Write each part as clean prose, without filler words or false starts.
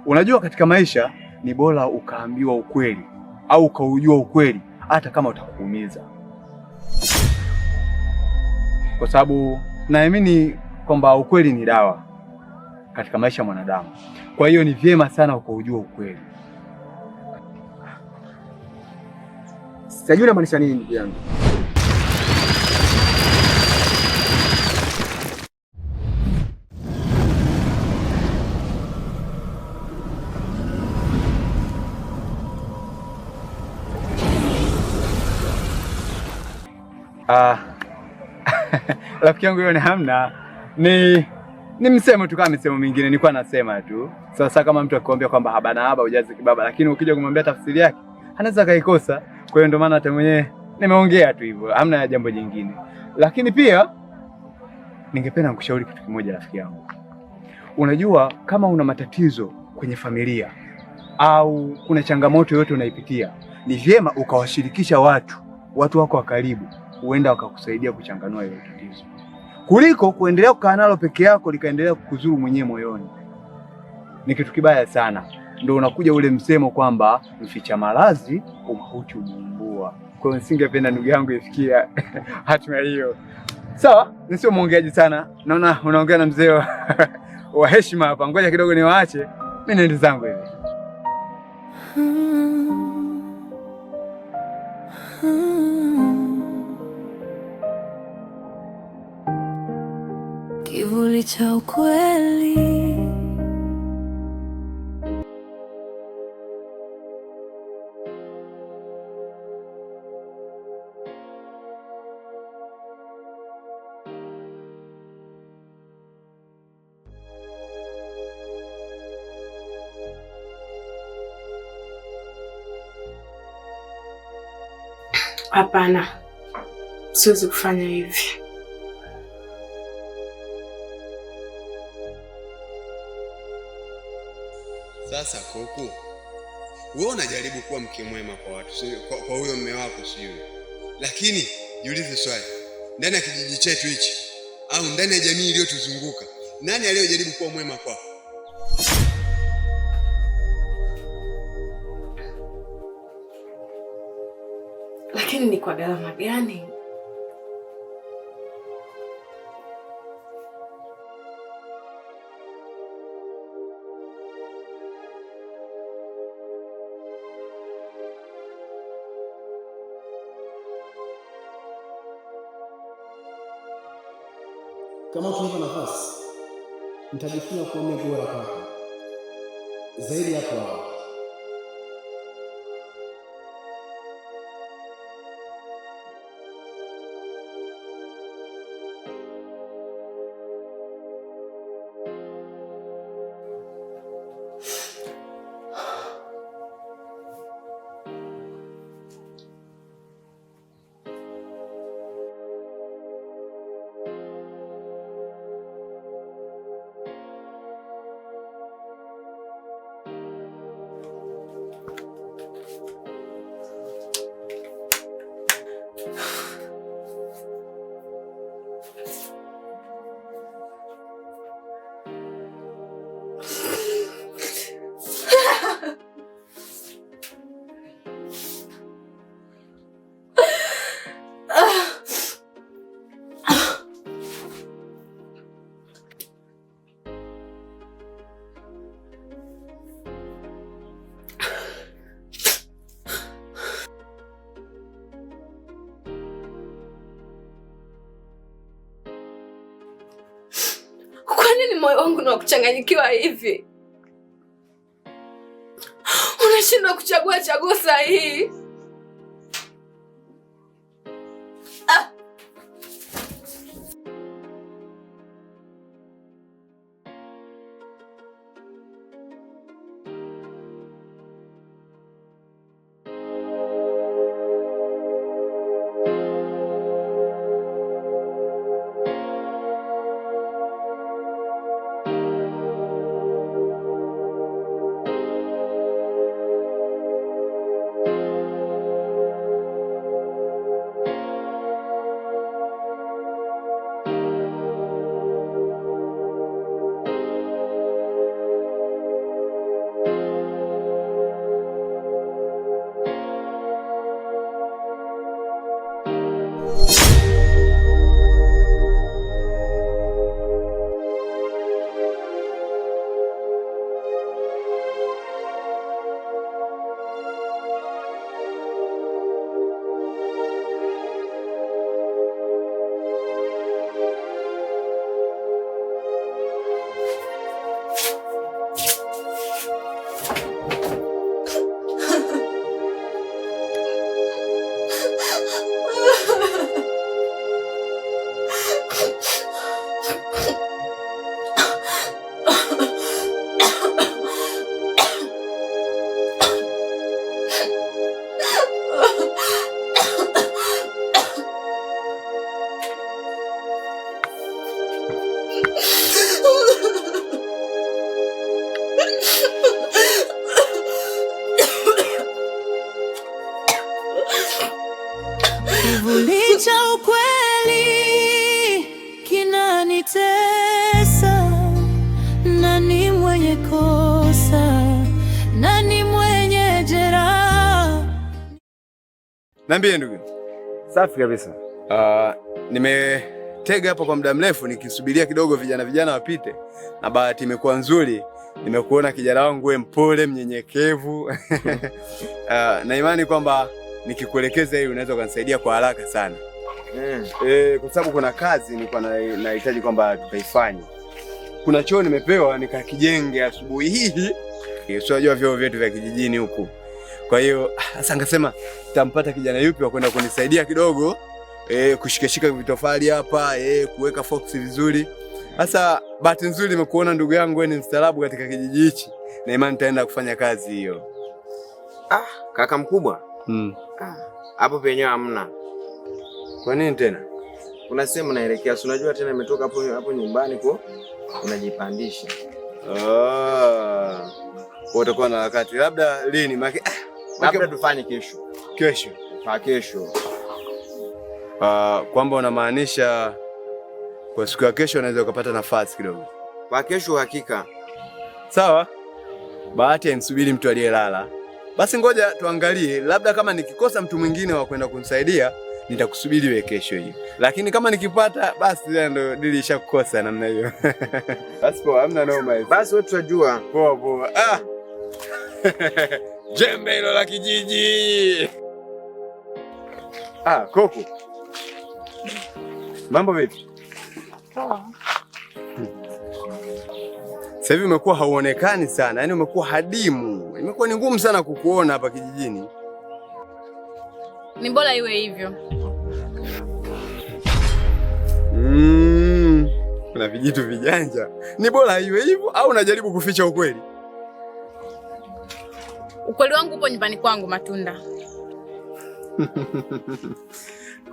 Unajua katika maisha ni bora ukaambiwa ukweli au ukaujua ukweli hata kama utakuumiza. Kwa sababu naamini kwamba ukweli ni dawa katika maisha ya mwanadamu. Kwa hiyo ni vyema sana ukaujua ukweli. Sijui unamaanisha nini ndugu yangu? Rafiki yangu yone hamna. Ni msemo tu kama misemo mingine, nilikuwa nasema tu. Sasa kama mtu akikwambia kwamba habana haba ujaze kibaba, lakini ukija kumwambia tafsiri yake anaweza kaikosa. Kwa hiyo ndio maana hata mwenyewe nimeongea tu hivyo, hamna jambo jingine. Lakini pia ningependa kukushauri kitu kimoja rafiki yangu. Unajua kama una matatizo kwenye familia au kuna changamoto yoyote unaipitia, ni vyema ukawashirikisha watu wako wa karibu, huenda wakakusaidia kuchanganua hilo tatizo, kuliko kuendelea kukaa nalo peke yako likaendelea kukuzuru mwenyewe moyoni. Ni kitu kibaya sana. Ndio unakuja ule msemo kwamba mficha maradhi umauti umuumbua. Kwa hiyo nisingependa ndugu yangu ifikia hatima hiyo. Sawa, nisio muongeaji sana. Naona unaongea na mzee wa heshima hapa. Ngoja kidogo niwaache. Mimi naenda zangu hivi. Kivuli cha ukweli. Hapana, siwezi kufanya hivi. Sasa Koko, wewe unajaribu kuwa mke mwema kwa watu, kwa huyo mume wako sio? Lakini jiulize swali, ndani ya kijiji chetu hichi au ndani ya jamii iliyotuzunguka, nani aliyojaribu kuwa mwema kwako? Lakini ni kwa gharama gani? Kama ukinipa nafasi, nitajifunza kuwa mume bora kwako zaidi yako wao. Moyo wangu na kuchanganyikiwa hivi. Unashindwa kuchagua chaguo sahihi. Niambie ndugu. Safi kabisa. Nimetega hapo kwa muda mrefu nikisubiria kidogo vijana wapite. Na bahati imekuwa nzuri. Nimekuona kijana wangu wewe mpole, mnyenyekevu. Na imani kwamba nikikuelekeza hili unaweza kunisaidia kwa haraka sana. Kwa sababu kuna kazi nilikuwa nahitaji kwamba tukaifanye. Kuna choo nimepewa nikakijenge asubuhi hii. Unajua vyoo vyetu vya kijijini huku. Kwa hiyo sasa ngasema nitampata kijana yupi wa kwenda kunisaidia kidogo kushikashika vitofali hapa, kuweka fox vizuri. Sasa bahati nzuri nimekuona ndugu yangu wewe ni mstaarabu katika kijiji hichi. Na imani nitaenda kufanya kazi hiyo. Kaka mkubwa. Hapo penyewe hamna. Kwa nini tena? Kuna sehemu naelekea, si unajua tena nimetoka hapo nyumbani kwa unajipandisha. Utakuwa na wakati labda lini? Labda tufanye kesho. Kesho. Kesho. Kwamba unamaanisha kwa siku ya kesho unaweza ukapata nafasi kidogo. Kwa kesho hakika. Sawa. Bahati haimsubiri mtu aliyelala. Basi ngoja tuangalie, labda kama nikikosa mtu mwingine wa kwenda kunisaidia, nitakusubiri wewe kesho hiyo. Lakini kama nikipata basi ndio dilisha kukosa namna hiyo. Basi poa, hamna noma hiyo. Basi wewe tutajua. Poa. Jembe hilo la kijiji. Koko. Mambo vipi? Poa. Sasa hivi umekuwa hauonekani sana, yani umekuwa hadimu. Imekuwa ni ngumu sana kukuona hapa kijijini. Ni bora iwe hivyo. Kuna vijitu vijanja. Ni bora iwe hivyo au unajaribu kuficha ukweli? Ukweli wangu upo nyumbani kwangu Matunda.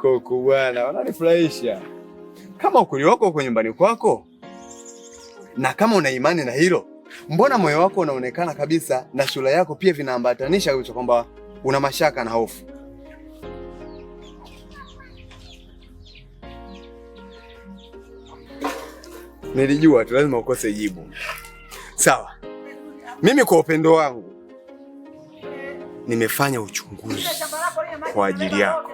Koko bwana, unanifurahisha. Kama ukweli wako uko nyumbani kwako, na kama una imani na hilo, mbona moyo wako unaonekana kabisa na sura yako pia vinaambatanisha kabisa kwamba una mashaka na hofu? Nilijua tu lazima ukose jibu. Sawa. Mimi kwa upendo wangu nimefanya uchunguzi kwa ajili yako.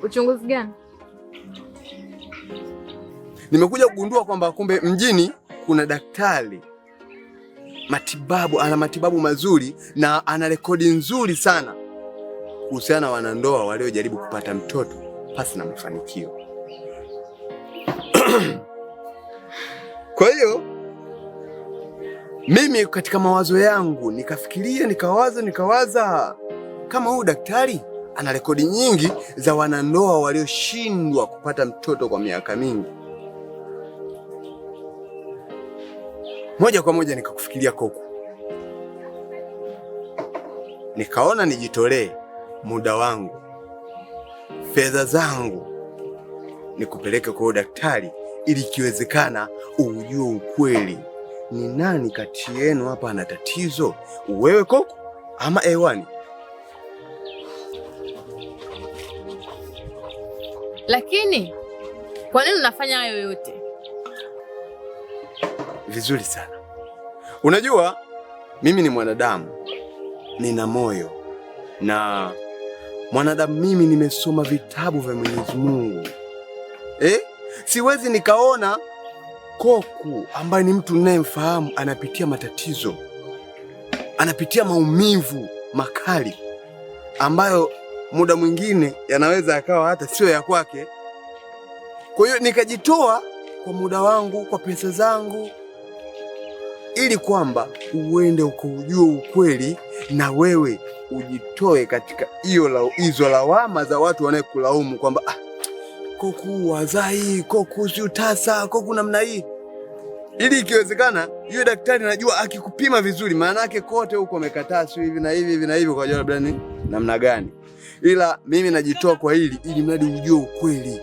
Uchunguzi gani? Nimekuja kugundua kwamba kumbe mjini kuna daktari ana matibabu mazuri na ana rekodi nzuri sana kuhusiana na wanandoa waliojaribu kupata mtoto pasi na mafanikio. Kwa hiyo mimi katika mawazo yangu nikafikiria, nikawaza kama huyu daktari ana rekodi nyingi za wanandoa walioshindwa kupata mtoto kwa miaka mingi. Moja kwa moja nikakufikiria Koko. Nikaona nijitolee muda wangu, fedha zangu, nikupeleke kwa daktari ili ikiwezekana ujue ukweli. Ni nani kati yenu hapa ana tatizo? Wewe Koko ama Ewani? Lakini kwa nini unafanya hayo yote? Vizuri sana. Unajua mimi ni mwanadamu, nina moyo, na mwanadamu mimi nimesoma vitabu vya Mwenyezi Mungu. Siwezi nikaona Koko ambaye ni mtu ninayemfahamu anapitia matatizo, anapitia maumivu makali ambayo muda mwingine yanaweza akawa hata sio ya kwake. Kwa hiyo nikajitoa kwa muda wangu, kwa pesa zangu, ili kwamba uende ukaujue ukweli na wewe ujitoe katika hizo lawama za watu wanayekulaumu kwamba Koko wazai, Koko si utasa, Koko namna hii. Ili ikiwezekana yule daktari najua akikupima vizuri, maana yake kote huko amekataa sio hivi na hivi kwa jua labda ni namna gani. Ila mimi najitoa kwa hili ili mradi ujue ukweli.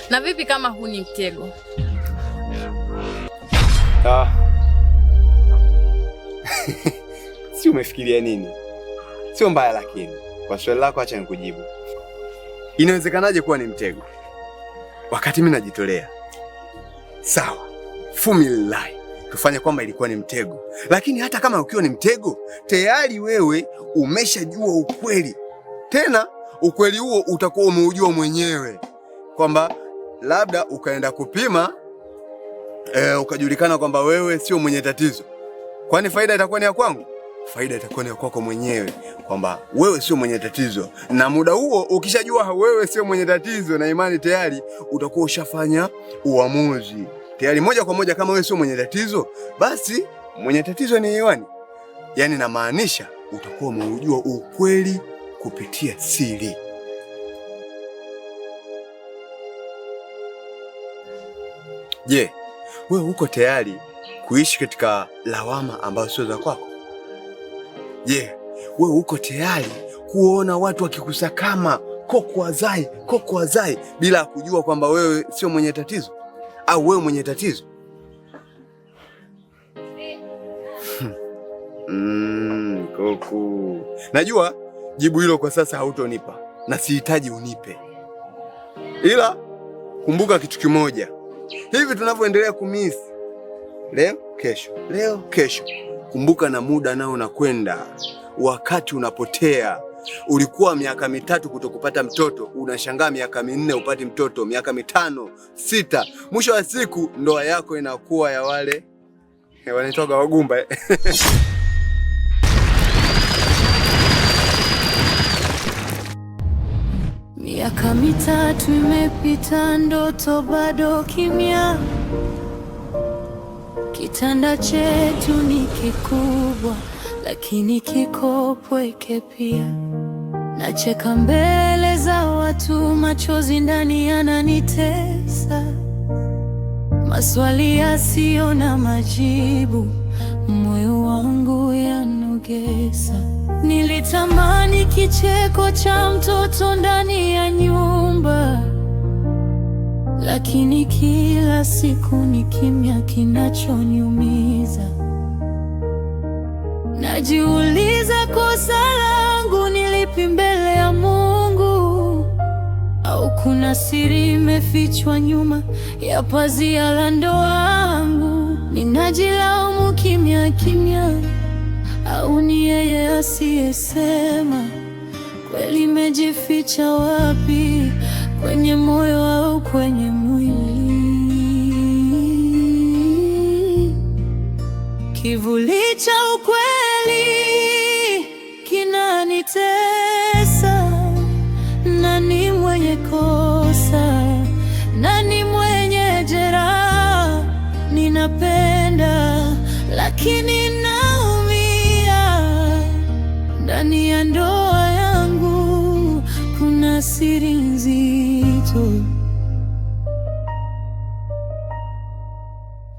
Na vipi kama huu ni mtego? Si umefikiria nini? Sio mbaya, lakini kwa swali lako acha nikujibu. Inawezekanaje kuwa ni mtego wakati mimi najitolea? Sawa. Fumillahi. tufanye kwamba ilikuwa ni mtego. Lakini hata kama ukiwa ni mtego, tayari wewe umeshajua ukweli. Tena ukweli huo utakuwa umeujua mwenyewe, kwamba labda ukaenda kupima ukajulikana kwamba wewe sio mwenye tatizo. Kwani faida itakuwa ni ya kwangu? Faida itakuwa ni ya kwako mwenyewe, kwamba wewe sio mwenye tatizo. Na muda huo ukishajua wewe sio mwenye tatizo, na imani tayari utakuwa ushafanya uamuzi tayari moja kwa moja. Kama wewe sio mwenye tatizo, basi mwenye tatizo ni hewani. Yaani namaanisha utakuwa umeujua ukweli kupitia siri. Je, wewe uko tayari kuishi katika lawama ambazo sio za kwako? Je, wewe uko tayari kuona watu wakikusakama koko wazai bila kujua kwamba wewe sio mwenye tatizo au wewe mwenye tatizo? Koku, najua jibu hilo kwa sasa hautonipa na sihitaji unipe, ila kumbuka kitu kimoja. Hivi tunavyoendelea kumisi leo kesho, kumbuka na muda nao unakwenda, wakati unapotea. Ulikuwa miaka 3 kutokupata mtoto, unashangaa miaka 4 upati mtoto, miaka 5, 6, mwisho wa siku ndoa yako inakuwa ya wale wanaitoka wagumba. Miaka 3 imepita, ndoto bado kimya. Kitanda chetu ni kikubwa, lakini kiko pweke pia. Nacheka mbele za watu, machozi ndani yananitesa. Maswali yasiyo na majibu, moyo wangu yanogesa. Nilitamani kicheko cha mtoto ndani ya nyumba, lakini kila siku ni kimya kinachoniumiza. Najiuliza, kosa langu ni lipi mbele ya Mungu? Au kuna siri imefichwa nyuma ya pazia la ndoa yangu? Ninajilaumu kimya kimya, au ni yeye asiyesema? Kweli imejificha wapi, kwenye moyo au kwenye mwili? Kivuli cha ukweli kinanitesa. Nani mwenye kosa? Nani mwenye jeraha? Ninapenda lakini naumia. Ndani ya ndoa yangu kuna siri nzito.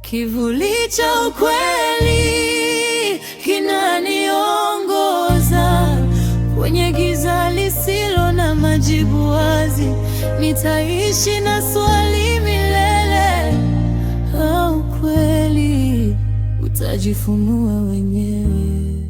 Kivuli cha ukweli kinaniongoza kwenye giza lisilo na majibu wazi. Nitaishi na swali milele, au kweli utajifunua wenyewe?